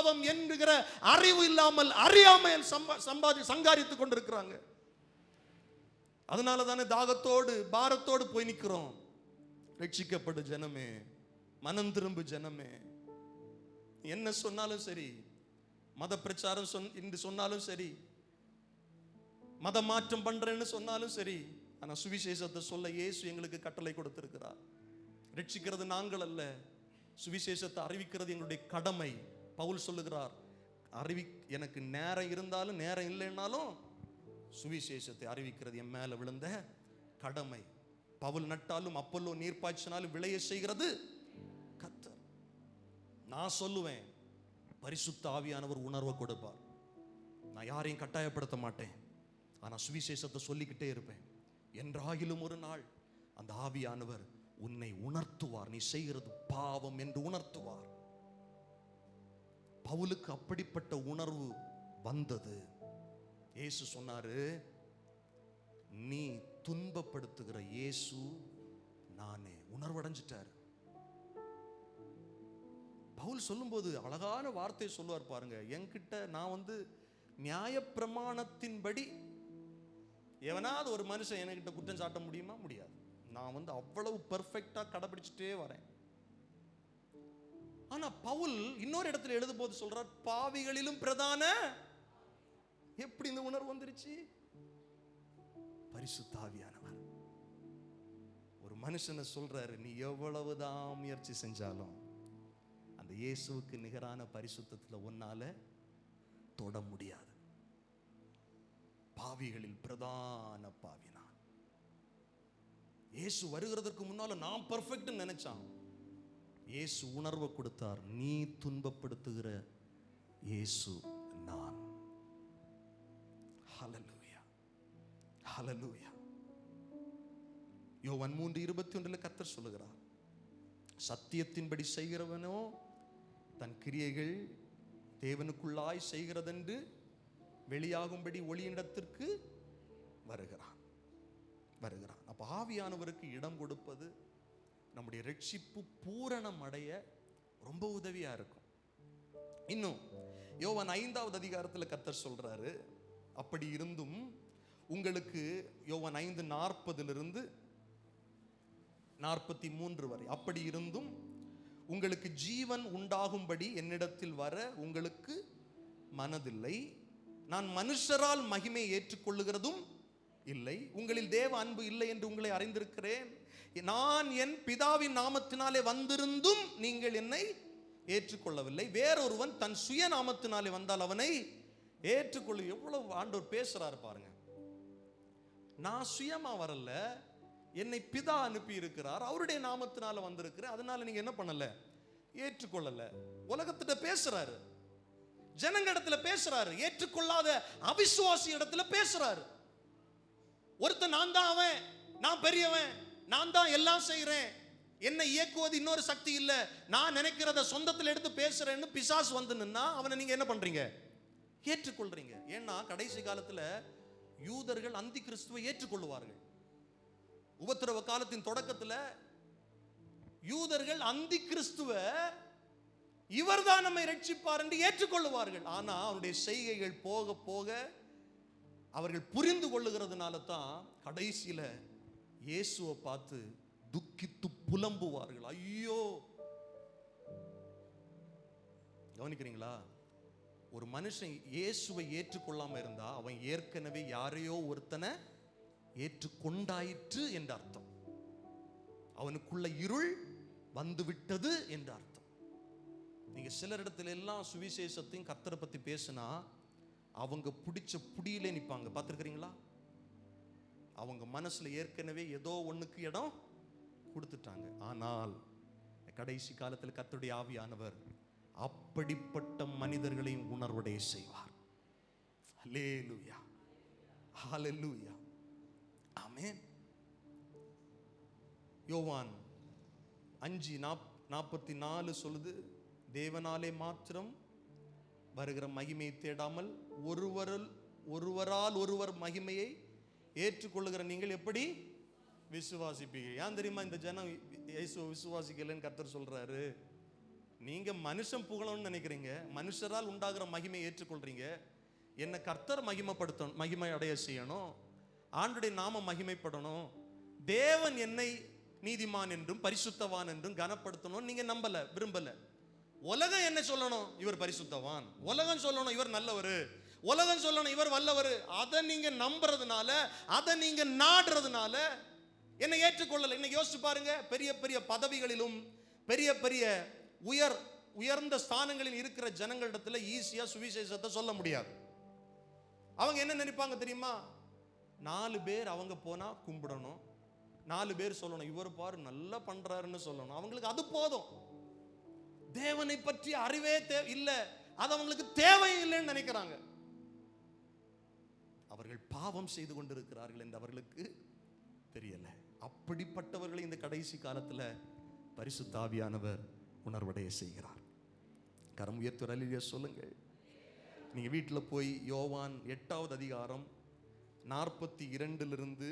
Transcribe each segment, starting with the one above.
பாவம் என்கிற அறிவு இல்லாமல் அறியாமையில் சங்காரித்துக் கொண்டிருக்கிறாங்க. அதனால தானே தாகத்தோடு பாரத்தோடு போய் நிற்கிறோம். ரட்சிக்கப்பட்ட ஜனமே, மனம் திரும்பு ஜனமே, என்ன சொன்னாலும் சரி, மத பிரச்சாரம் என்று சொன்னாலும் சரி, மத மாற்றம் பண்றேன்னு சொன்னாலும் சரி, ஆனா சுவிசேஷத்தை சொல்ல இயேசு எங்களுக்கு கட்டளை கொடுத்திருக்கிறார். ரட்சிக்கிறது நாங்கள் அல்ல, சுவிசேஷத்தை அறிவிக்கிறது எங்களுடைய கடமை. பவுல் சொல்லுகிறார், எனக்கு நேரம் இருந்தாலும் நேரம் இல்லைன்னாலும் சுவிசேஷத்தை அறிவிக்கிறது என் மேல விழுந்த கடமை. பவுல் நட்டாலும் அப்பல்லோ நீர் பாய்ச்சினாலும் விளைய செய்கிறது கர்த்தர். நான் சொல்லுவேன், பரிசுத்த ஆவியானவர் உணர்வை கொடுப்பார். நான் யாரையும் கட்டாயப்படுத்த மாட்டேன், ஆனா சுவிசேஷத்தை சொல்லிக்கிட்டே இருப்பேன். என்றாகிலும் ஒரு நாள் அந்த ஆவியானவர் உன்னை உணர்த்துவார், நீ செய்கிறது பாவம் என்று உணர்த்துவார். பவுலுக்கு அப்படிப்பட்ட உணர்வு வந்தது. இயேசு சொன்னாரு, நீ துன்பப்படுத்துகிற இயேசு நானே. உணர்வடைஞ்சிட்டாரு. பவுல் சொல்லும்போது அழகான வார்த்தையை சொல்லுவார் பாருங்க. என்கிட்ட நான் நியாயப்பிரமாணத்தின்படி எவனாவது ஒரு மனுஷன் என்கிட்ட குற்றம் சாட்ட முடியுமா? முடியாது. நான் அவ்வளவு பெர்ஃபெக்டா கடைபிடிச்சிட்டே வரேன். ஆனா பவுல் இன்னொரு இடத்துல எழுதும் போது சொல்றார், பாவிகளிலும் பிரதான. எப்படி இந்த உணர்வு வந்துருச்சு? பரிசுத்த ஆவியானவர் ஒரு மனுஷனை சொல்றாரு, நீ எவ்வளவுதான் முயற்சி செஞ்சாலும் அந்த இயேசுவுக்கு நிகரான பரிசுத்தத்துல உன்னால தொட முடியாது. பாவிகளில் பிரதான பாவி நான். இயேசு வருகிறதற்கு முன்னால நான் பெர்ஃபெக்ட் நினைச்சான். இயேசு உணர்வை கொடுத்தார், நீ துன்பப்படுத்துகிற இயேசு நான். ஹல்லேலூயா, ஹல்லேலூயா. யோவான் 3:21 கர்த்தர் சொல்லுகிறார், சத்தியத்தின்படி செய்கிறவனோ தன் கிரியைகள் தேவனுக்குள்ளாய் செய்கிறதென்று வெளியாகும்படி ஒளியிடத்திற்கு வருகிறான். அப்ப ஆவியானவருக்கு இடம் கொடுப்பது நம்முடைய ரட்சிப்பு பூரணம் அடைய ரொம்ப உதவியா இருக்கும். இன்னும் யோவான் 5வது அதிகாரத்தில் கர்த்தர் சொல்றாரு, அப்படி இருந்தும் உங்களுக்கு, யோவான் 5:40 43 வரை, அப்படி இருந்தும் உங்களுக்கு ஜீவன் உண்டாகும்படி என்னிடத்தில் வர உங்களுக்கு மனதில்லை. நான் மனுஷரால் மகிமை ஏற்றுக்கொள்ளுகிறதும் இல்லை. உங்களில் தேவ அன்பு இல்லை என்று உங்களை அறிந்திருக்கிறேன். நான் என் பிதாவின் நாமத்தினாலே வந்திருந்தும் நீங்கள் என்னை ஏற்றுக்கொள்ளவில்லை. வேறொருவன் தன் சுய நாமத்தினாலே வந்தால் அவனை ஏற்றுக்கொள்ளு. எவ்வளவு ஆண்டவர் பேசுறாரு பாருங்க. நான் சுயமா வரல, என்னை பிதா அனுப்பி இருக்கிறார், அவருடைய நாமத்தினால வந்திருக்கிறேன், அதனால நீங்க என்ன பண்ணல? ஏற்றுக்கொள்ளல. உலகத்திட்ட பேசுறாரு, ஜனங்க இடத்துல பேசுறாரு, ஏற்றுக்கொள்ளாத அவிசுவாசி இடத்துல பேசுறாரு. ஒருத்தன் நான் தான் அவன், நான் பெரியவன், நான் தான் எல்லாம் செய்யறேன், என்னை இயக்குவது இன்னொரு சக்தி இல்ல, நான் நினைக்கிறத சொந்தத்தில் எடுத்து பேசுறேன்னு பிசாசு வந்து நின்னா அவனை நீங்க என்ன பண்றீங்க? ஏற்றுக்கொள்றீங்க. ஏன்னா கடைசி காலத்துல யூதர்கள் அந்தி கிறிஸ்துவை ஏற்றுக்கொள்வார்கள். உபத்திரவ காலத்தின் தொடக்கத்துல யூதர்கள் அந்தி கிறிஸ்துவ இவர்தான் நம்மை ரட்சிப்பார் என்று ஏற்றுக்கொள்வார்கள். ஆனா அவருடைய செய்கைகள் போக போக அவர்கள் புரிந்து கொள்ளுகிறதுனால தான் கடைசியில இயேசுவை பார்த்து துக்கித்து புலம்புவார்கள். ஐயோ, கவனிக்கிறீங்களா? ஒரு மனுஷன் இயேசுவை ஏற்றுக்கொள்ளாம இருந்தா அவன் ஏற்கனவே யாரையோ ஒருத்தனை ஏற்றுக்கொண்டாயிற்று என்ற அர்த்தம். அவனுக்குள்ள இருள் வந்துவிட்டது என்ற அர்த்தம். நீங்க சிலர் இடத்துல எல்லாம் சுவிசேஷத்தையும் கர்த்தரை பத்தி பேசினா அவங்க பிடிச்ச புடியிலே நிற்பாங்க. பார்த்துருக்கிறீங்களா? அவங்க மனசுல ஏற்கனவே ஏதோ ஒண்ணுக்கு இடம் கொடுத்துட்டாங்க. ஆனால் கடைசி காலத்தில் கர்த்தருடைய ஆவியானவர் அப்படிப்பட்ட மனிதர்களையும் உணர்வுடைய செய்வார். ஹல்லேலூயா, ஹல்லேலூயா, ஆமென். யோவான் 5:44 சொல்லுது, தேவனாலே மாத்திரம் வருகிற மகிமையை தேடாமல் ஒருவரால் ஒருவர் மகிமையை ஏற்றுக்கொள்ளுகிற நீங்கள் எப்படி விசுவாசிப்பீங்க? ஏன் தெரியுமா இந்த ஜனம் இயேசுவை விசுவாசிக்கலன்னு கர்த்தர் சொல்றாரு? நீங்க மனுஷன் புகழணும்னு நினைக்கிறீங்க, மனுஷரால் உண்டாகிற மகிமையை ஏற்றுக்கொள்றீங்க. என்ன கர்த்தர் மகிமைப்படுத்தணும், மகிமை அடைய செய்யணும், ஆண்டுடைய நாம மகிமைப்படணும், தேவன் என்னை நீதிமான் என்றும் பரிசுத்தவான் என்றும் கனப்படுத்தணும் நீங்க நம்பல, விரும்பல. உலகம் என்ன சொல்லணும், இவர் பரிசுத்தவான், உலகம் சொல்லணும் இவர் நல்லவர், உலகம் சொல்லணும் இவர் வல்லவர். அதை நீங்க நம்புறதுனால, அதை நீங்க நாடுறதுனால என்னை ஏற்றுக்கொள்ளல. இன்னைக்கு யோசிச்சு பாருங்க, பெரிய பெரிய பதவிகளிலும் பெரிய பெரிய உயர்ந்த ஸ்தானங்களில் இருக்கிற ஜனங்களிடத்துல ஈஸியா சுவிசேஷத்தை சொல்ல முடியாது. அவங்க என்ன நினைப்பாங்க தெரியுமா, 4 பேர் அவங்க போனா கும்பிடணும், 4 பேர் சொல்லணும் இவர் பாரு நல்லா பண்றாருன்னு சொல்லணும். அவங்களுக்கு அது போதும். தேவனை பற்றி அறிவே இல்லை, அது அவங்களுக்கு தேவையில்லைன்னு நினைக்கிறாங்க. அவர்கள் பாவம் செய்து கொண்டிருக்கிறார்கள் என்று அவர்களுக்கு தெரியல. அப்படிப்பட்டவர்களை இந்த கடைசி காலத்துல பரிசுத்த ஆவியானவர் உணர்வடைய செய்கிறார். கரம் உயர்த்துற அல்லேலூயா சொல்லுங்கள். நீங்க வீட்டில் போய் யோவான் 8வது அதிகாரம் 42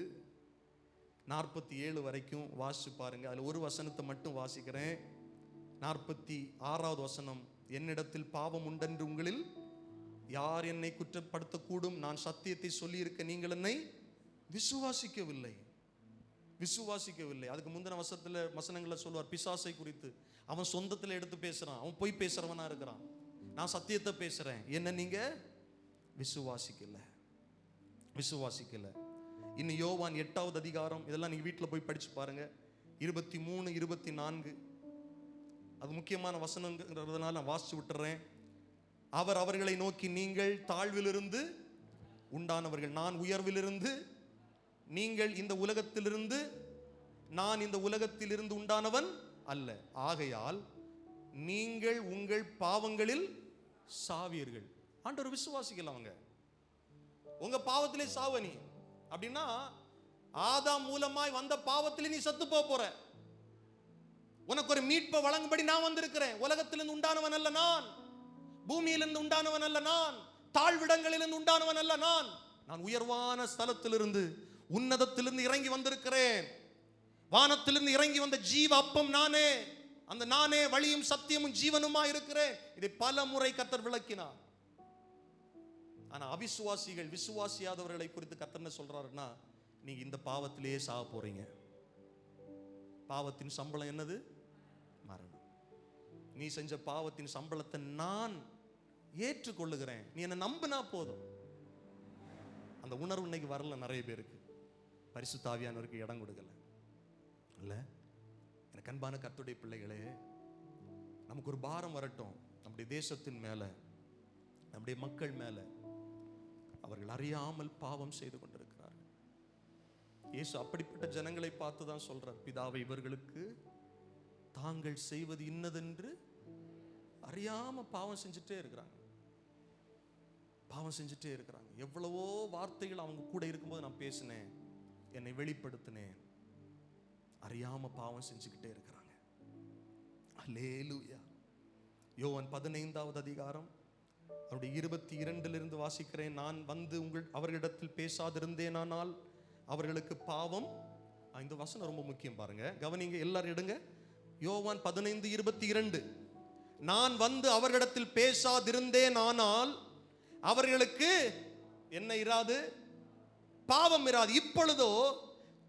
47 வரைக்கும் வாசிச்சு பாருங்க. அதுல ஒரு வசனத்தை மட்டும் வாசிக்கிறேன். 46வது வசனம், என்னிடத்தில் பாவம் உண்டென்று உங்களில் யார் என்னை குற்றப்படுத்தக்கூடும், நான் சத்தியத்தை சொல்லி இருக்க நீங்கள் என்னை விசுவாசிக்கவில்லை. அதுக்கு முந்தின வசனங்களை சொல்லுவார் பிசாசை குறித்து. அவன் சொந்தத்தில் எடுத்து பேசுறான், அவன் போய் பேசுறவனா இருக்கிறான். நான் சத்தியத்தை பேசுறேன், என்ன நீங்க விசுவாசிக்கல. இன்னும் யோவான் 8வது அதிகாரம், இதெல்லாம் நீங்க வீட்டில் போய் படிச்சு பாருங்க. 23 24 அது முக்கியமான வசனங்கிறதுனால நான் வாசிச்சு விட்டுறேன். அவர் அவர்களை நோக்கி, நீங்கள் தாழ்விலிருந்து உண்டானவர்கள், நான் உயர்விலிருந்து, நீங்கள் இந்த உலகத்திலிருந்து, நான் இந்த உலகத்திலிருந்து உண்டானவன் அல்ல, ஆகையால் நீங்கள் உங்கள் பாவங்களில் சாவீர்கள். ஆண்டவர் விசுவாசிக்கல. அவங்க உங்க பாவத்திலே சாவ. நீ அப்படின்னா ஆதாம் மூலமாய் வந்த பாவத்திலே நீ செத்து போற. உனக்கு ஒரு மீட்பை வழங்கும்படி நான் வந்திருக்கிறேன். உலகத்திலிருந்து உண்டானவன் அல்ல நான், பூமியிலிருந்து உண்டானவன் அல்ல நான், தாழ்விடங்களிலிருந்து உண்டானவன் அல்ல நான். நான் உயர்வான ஸ்தலத்திலிருந்து, உன்னதத்திலிருந்து இறங்கி வந்திருக்கிறேன். வானத்திலிருந்து இறங்கி வந்த ஜீவ அப்பம் நானே. அந்த நானே வழியும் சத்தியமும் ஜீவனுமா இருக்கிறேன். இதை பல முறை கர்த்தர் விளக்கினார். ஆனா அவிசுவாசிகள், விசுவாசியாதவர்களை குறித்து கர்த்தர் என்ன சொல்றாருன்னா, நீங்க இந்த பாவத்திலேயே சாக போறீங்க. பாவத்தின் சம்பளம் என்னது? மரணம். நீ செஞ்ச பாவத்தின் சம்பளத்தை நான் ஏற்றுக்கொள்ளுகிறேன், நீ என்ன நம்பினா போதும். அந்த உணர்வு இன்னைக்கு வரல நிறைய பேருக்கு. பரிசுத்த ஆவியானவருக்கு இடம் கொடுக்கல. இல்ல, எனக்கு அன்பான கர்த்தருடைய பிள்ளைகளே, நமக்கு ஒரு பாரம் வரட்டும் நம்முடைய தேசத்தின் மேல, நம்முடைய மக்கள் மேல. அவர்கள் அறியாமல் பாவம் செய்து கொண்டிருக்கிறார்கள். இயேசு அப்படிப்பட்ட ஜனங்களை பார்த்து தான் சொல்றார், பிதாவை இவர்களுக்கு தாங்கள் செய்வது இன்னதென்று அறியாம பாவம் செஞ்சுட்டே இருக்கிறாங்க. எவ்வளவோ வார்த்தைகள் அவங்க கூட இருக்கும்போது நான் பேசினேன், என்னை வெளிப்படுத்தினேன், அறியாம பாவம் செஞ்சுக்கிட்டே இருக்கிறாங்க. அல்லேலூயா. யோவான் 15வது அதிகாரம் அவருடைய 22 வாசிக்கிறேன். நான் வந்து அவர்களிடத்தில் பேசாதிருந்தேனானால் அவர்களுக்கு பாவம். இந்த வசனம் ரொம்ப முக்கியம், பாருங்க, கவனிங்க, எல்லாரும் எடுங்க. யோவான் 15:22, நான் வந்து அவர்களிடத்தில் பேசாதிருந்தேனானால் அவர்களுக்கு என்ன இராது? பாவம் இராது. இப்பொழுதோ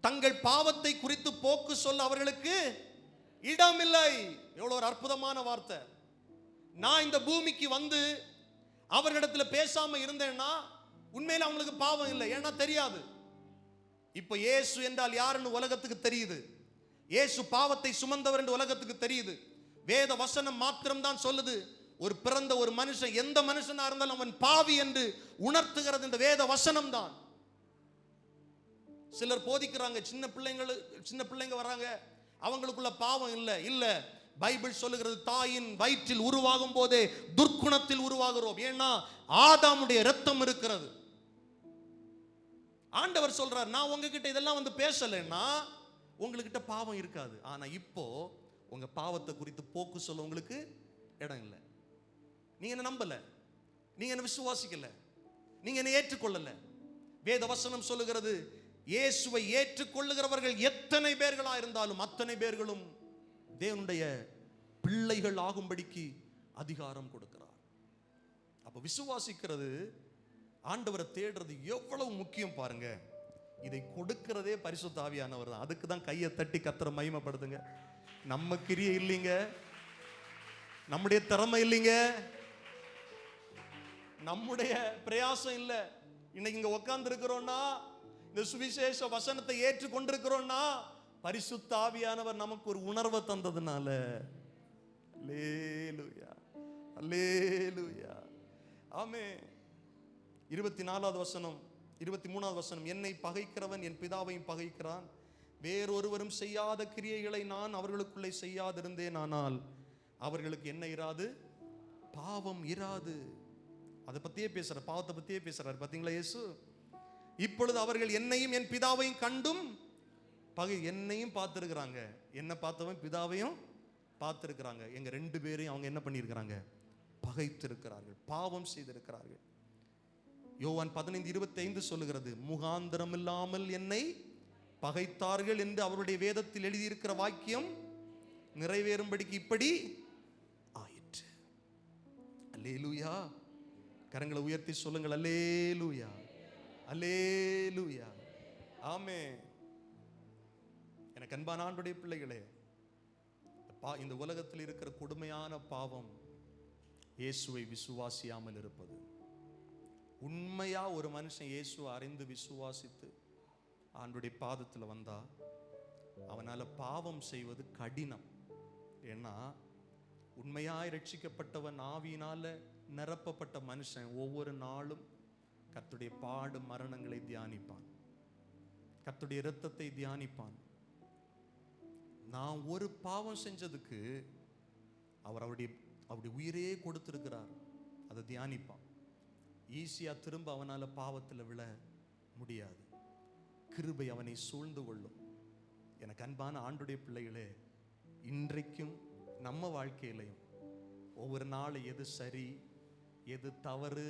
தங்கள் பாவத்தை குறித்து போக்கு சொல்ல அவர்களுக்கு இடமில்லை. எவ்வளவு ஒரு அற்புதமான வார்த்தை. நான் இந்த பூமிக்கு வந்து அவர்களிடத்தில் பேசாம இருந்தேன்னா உண்மையில அவங்களுக்கு பாவம் இல்லை, ஏன்னா தெரியாது. இப்ப இயேசு என்றால் யாருன்னு உலகத்துக்கு தெரியுது. இயேசு பாவத்தை சுமந்தவர் என்று உலகத்துக்கு தெரியுது. வேத வசனம் மாத்திரம் தான் சொல்லுது, ஒரு பிறந்த ஒரு மனுஷன், எந்த மனுஷனா இருந்தாலும் அவன் பாவி என்று உணர்த்துகிறது இந்த வேத வசனம் தான். சிலர் போதிக்கிறாங்க, சின்ன பிள்ளைங்க வராங்க, அவங்களுக்குள்ள பாவம் இல்ல. பைபிள் சொல்லுகிறது, தாயின் வயிற்றில் உருவாகும் போதே துர்க்குணத்தில் உருவாகிறோம். ஏன்னா ஆதாமுடைய இரத்தம் இருக்கிறது. ஆண்டவர் சொல்றார், நான் உங்ககிட்ட இதெல்லாம் வந்து பேசலைன்னா உங்ககிட்ட பாவம் இருக்காது. ஆனா இப்போ உங்க பாவத்தை குறித்து போக்கு சொல்ல உங்களுக்கு இடம் இல்லை. நீங்க என்ன நம்பல, நீங்க என்ன விசுவாசிக்கல, நீங்க என்ன ஏற்றுக்கொள்ளல. வேத வசனம் சொல்லுகிறது, இயேசுவை ஏற்றுக்கொள்ளுகிறவர்கள் எத்தனை பேர்களா இருந்தாலும் அத்தனை பேர்களும் தேவனுடைய பிள்ளைகள் ஆகும்படிக்கு அதிகாரம் கொடுக்கிறார். அப்ப விசுவாசிக்கிறது, ஆண்டவரை தேடுறது எவ்வளவு முக்கியம் பாருங்க. இதை கொடுக்கிறதே பரிசுத்த ஆவியானவர் தான். அதுக்கு தான் கையை தட்டி கர்த்தரை மகிமைப்படுத்துங்க. நம்ம கிரியை இல்லைங்க, நம்முடைய திறமை இல்லைங்க, நம்முடைய பிரயாசம் இல்லை. இன்னைக்கு இங்க உட்கார்ந்து இருக்கிறோம்னா, இந்த சுவிசேஷ வசனத்தை ஏற்று கொண்டிருக்கிறோம்னா, பரிசுத்த ஆவியானவர் நமக்கு ஒரு உணர்வை தந்ததுனால. அல்லேலூயா, அல்லேலூயா, ஆமென். 24வது வசனம், 23வது வசனம், என்னை பகைக்கிறவன் என் பிதாவையும் பகைக்கிறான், வேறொருவரும் செய்யாத கிரியைகளை நான் அவர்களுக்குள்ளே செய்யாதிருந்தேன், ஆனால் அவர்களுக்கு என்ன இராது? பாவம் இராது. அதை பத்தியே பேசுற, பாவத்தை பத்தியே பேசுறாரு பாத்தீங்களா இயேசு. இப்பொழுது அவர்கள் என்னையும் என் பிதாவையும் கண்டும் பகை. என்னையும் பார்த்திருக்கிறாங்க, என்ன பார்த்தவன் பிதாவையும் பார்த்திருக்கிறாங்க. எங்க ரெண்டு பேரையும் அவங்க என்ன பண்ணியிருக்கிறாங்க? பகைத்திருக்கிறார்கள், பாவம் செய்திருக்கிறார்கள். யோவான் 15:25 சொல்லுகிறது, முகாந்திரம் இல்லாமல் என்னை பகைத்தார்கள் என்று அவருடைய வேதத்தில் எழுதியிருக்கிற வாக்கியம் நிறைவேறும்படிக்கு இப்படி ஆயிற்று. அல்லேலூயா. கரங்களை உயர்த்தி சொல்லுங்கள், அல்லேலூயா, அல்லேலூயா, ஆமென். எனக்கு அன்பான ஆண்டவருடைய பிள்ளைகளே, இந்த உலகத்தில் இருக்கிற கொடுமையான பாவம் இயேசுவை விசுவாசியாமல் இருப்பது. உண்மையா ஒரு மனுஷன் இயேசுவை அறிந்து விசுவாசித்து ஆண்டவருடைய பாதத்தில் வந்தா அவனால பாவம் செய்வது கடினம். ஏன்னா உண்மையாய் ரட்சிக்கப்பட்டவன், ஆவியினால நிரப்பப்பட்ட மனுஷன் ஒவ்வொரு நாளும் கர்த்தருடைய பாடு மரணங்களை தியானிப்பான், கர்த்தருடைய இரத்தத்தை தியானிப்பான். நான் ஒரு பாவம் செஞ்சதுக்கு அவர் அவருடைய உயிரே கொடுத்திருக்கிறார், அதை தியானிப்பான். ஈஸியா திரும்ப அவனால பாவத்தில் விழ முடியாது. கிருபை அவனை சூழ்ந்து கொள்ளும். எனக்கு அன்பான ஆண்டுடைய பிள்ளைகளே, இன்றைக்கும் நம்ம வாழ்க்கையிலையும் ஒவ்வொரு நாள் எது சரி எது தவறு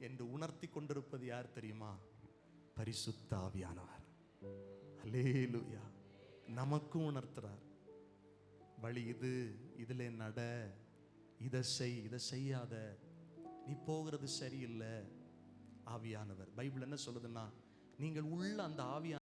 என்று உணர்த்தி கொண்டிருப்பது யார் தெரியுமா? பரிசுத்த ஆவியானவர். அல்லேலூயா. நமக்கும் உணர்த்துறார், வழி இது, இதுல நட, இதை செய், இதை செய்யாத, நீ போகிறது சரியில்லை. ஆவியானவர் பைபிள் என்ன சொல்லுதுன்னா, நீங்கள் உள்ள அந்த ஆவியான